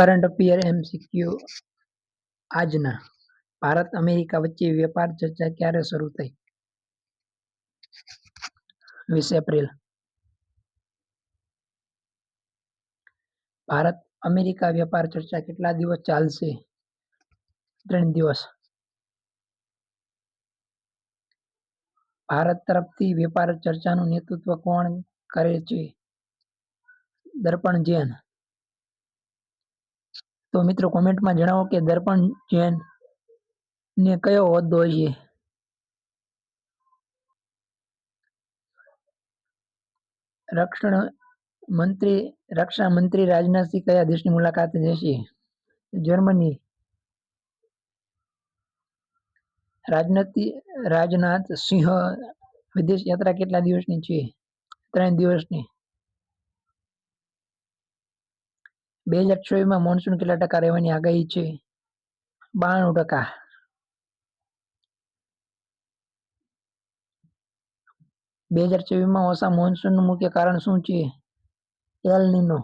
Current affair MCQ આજના Bharat America વચ્ચે વેપાર ચર્ચા ક્યારે શરૂ થઈ? 20 એપ્રિલ. ભારત અમેરિકા વેપાર ચર્ચા કેટલા દિવસ ચાલશે? 3 દિવસ. ભારત તરફથી વેપાર ચર્ચાનું નેતૃત્વ કોણ કરે છે? દર્પણ જૈન. તો મિત્રો કોમેન્ટમાં જણાવો કે દર્પણ જૈન ને કયો હોદ્દો છે? રક્ષા મંત્રી રાજનાથસિંહ કયા દેશની મુલાકાતે જશે? જર્મની. રાજનાથ સિંહ વિદેશ યાત્રા કેટલા દિવસની છે? 3 દિવસની. 2024માં મોન્સૂન કેટલા ટકા રહેવાની આગાહી છે? 92%. બે 2024માં ઓછા મોન્સૂનનું મુખ્ય કારણ શું છે? L Nino.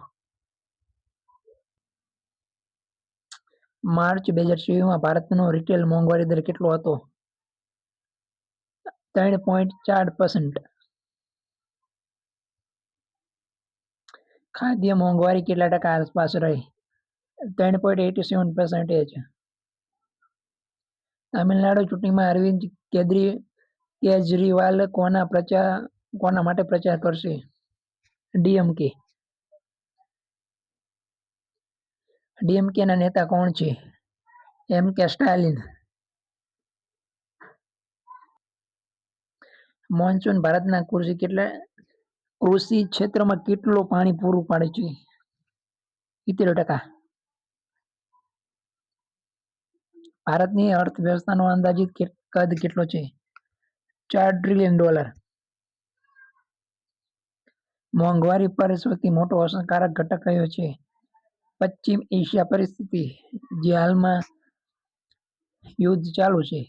માર્ચ 2024માં ભારતનો રિટેલ મોંઘવારી દર કેટલો હતો? 3.4%. ખાદ્ય મોંઘવારી કેટલા ટકા આસપાસ રહી? 3.87%. તમિલનાડુ ચૂંટણીમાં અરવિંદ કેજરીવાલ કોના માટે પ્રચાર કરશે? ડીએમકે. ડીએમકેના નેતા કોણ છે? એમ.કે. સ્ટાલિન. મોન્સૂન ભારતના કૃષિ ક્ષેત્રમાં કેટલું પાણી પૂરું પાડે છે? 70%. ભારતની અર્થવ્યવસ્થાનો અંદાજિત કદ કેટલો છે? $4 ટ્રિલિયન. મોંઘવારી પર સૌથી મોટો અસરકારક ઘટક કયો છે? પશ્ચિમ એશિયા પરિસ્થિતિ, જે હાલમાં યુદ્ધ ચાલુ છે.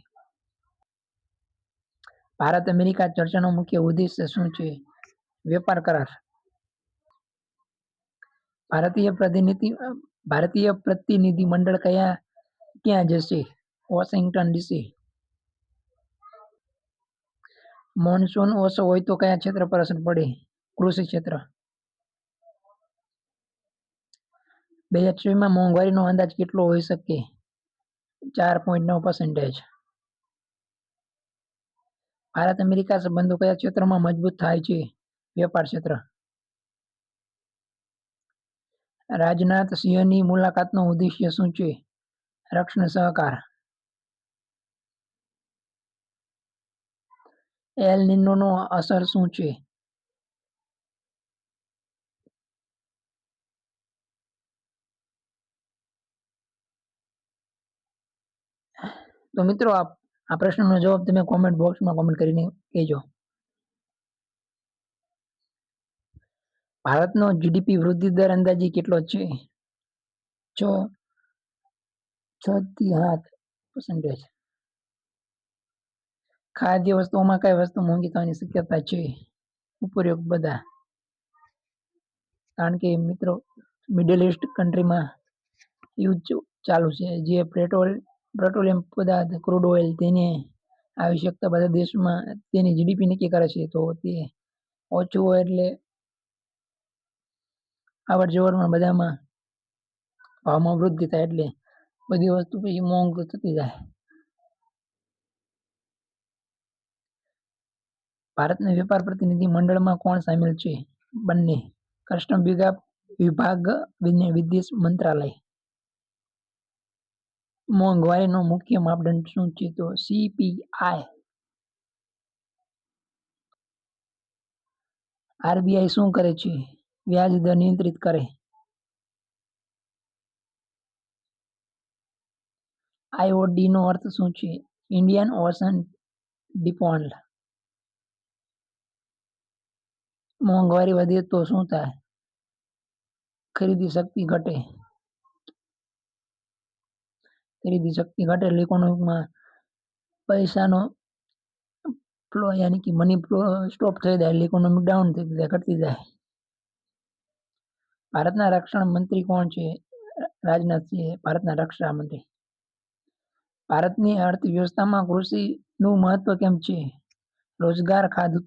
ભારત અમેરિકા ચર્ચાનો મુખ્ય ઉદ્દેશ્ય શું છે? વેપાર કરાર. ભારતીય પ્રતિનિધિ મંડળ ક્યાં જશે? Washington DC. મોન્સૂન ઓછો હોય તો કયા ક્ષેત્ર પર અસર પડે? કૃષિ ક્ષેત્ર. 2024માં મોંઘવારીનો અંદાજ કેટલો હોઈ શકે? 4.9%. ભારત અમેરિકા સંબંધો કયા ક્ષેત્રમાં મજબૂત થાય છે? વેપાર ક્ષેત્ર. રાજનાથ સિંહની મુલાકાતનો ઉદ્દેશ્ય શું છે? રક્ષણ સહકાર. એલ નીનોનો અસર શું છે? તો મિત્રો આ પ્રશ્નનો જવાબ તમે કોમેન્ટ બોક્સમાં કોમેન્ટ કરીને કહેજો. ભારતનો જીડીપી વૃદ્ધિ દર અંદાજે કેટલો છે? 6.7%. ખાદ્ય વસ્તુઓમાં કઈ વસ્તુ મોંઘી થવાની શક્યતા છે? ઉપયોગ બધા. કારણ કે મિત્રો મિડલ ઈસ્ટ કન્ટ્રીમાં યુદ્ધ ચાલુ છે, જે પેટ્રોલિયમ પદાર્થ, ક્રૂડ ઓઇલ, તેની આવશ્યકતા બધા દેશમાં તેની જીડીપી નક્કી કરે છે. તો તે ઓછું હોય એટલે આવડ જવડમાં બધામાં ભાવમાં વૃદ્ધિ થાય, એટલે બધી વસ્તુ પછી મોંઘુ થતી જાય. ભારતના વેપાર પ્રતિનિધિ મંડળમાં કોણ સામેલ છે? બંને. કસ્ટમ વિભાગ અને વિદેશ મંત્રાલય. મોંઘવારીનો મુખ્ય માપદંડ શું છે? તો CPI. આરબીઆઈ શું કરે છે? વ્યાજ દર નિયંત્રિત કરે. IOD નો અર્થ શું છે? Indian ocean dipole. મોંઘવારી વધે તો શું થાય? ખરીદી શક્તિ ઘટે. એટલે ઇકોનોમીમાં પૈસાનો ફ્લો યાની કે મની ફ્લો સ્ટોપ થઈ જાય, એટલે ઇકોનોમી ડાઉન થઈ જાય, ઘટતી જાય. ભારતના રક્ષણ મંત્રી કોણ છે? રાજનાથસિંહ, ભારતના રક્ષા મંત્રી. ભારતની અર્થવ્યવસ્થામાં કૃષિનું મહત્વ કેમ છે? રોજગાર, ખાદ્ય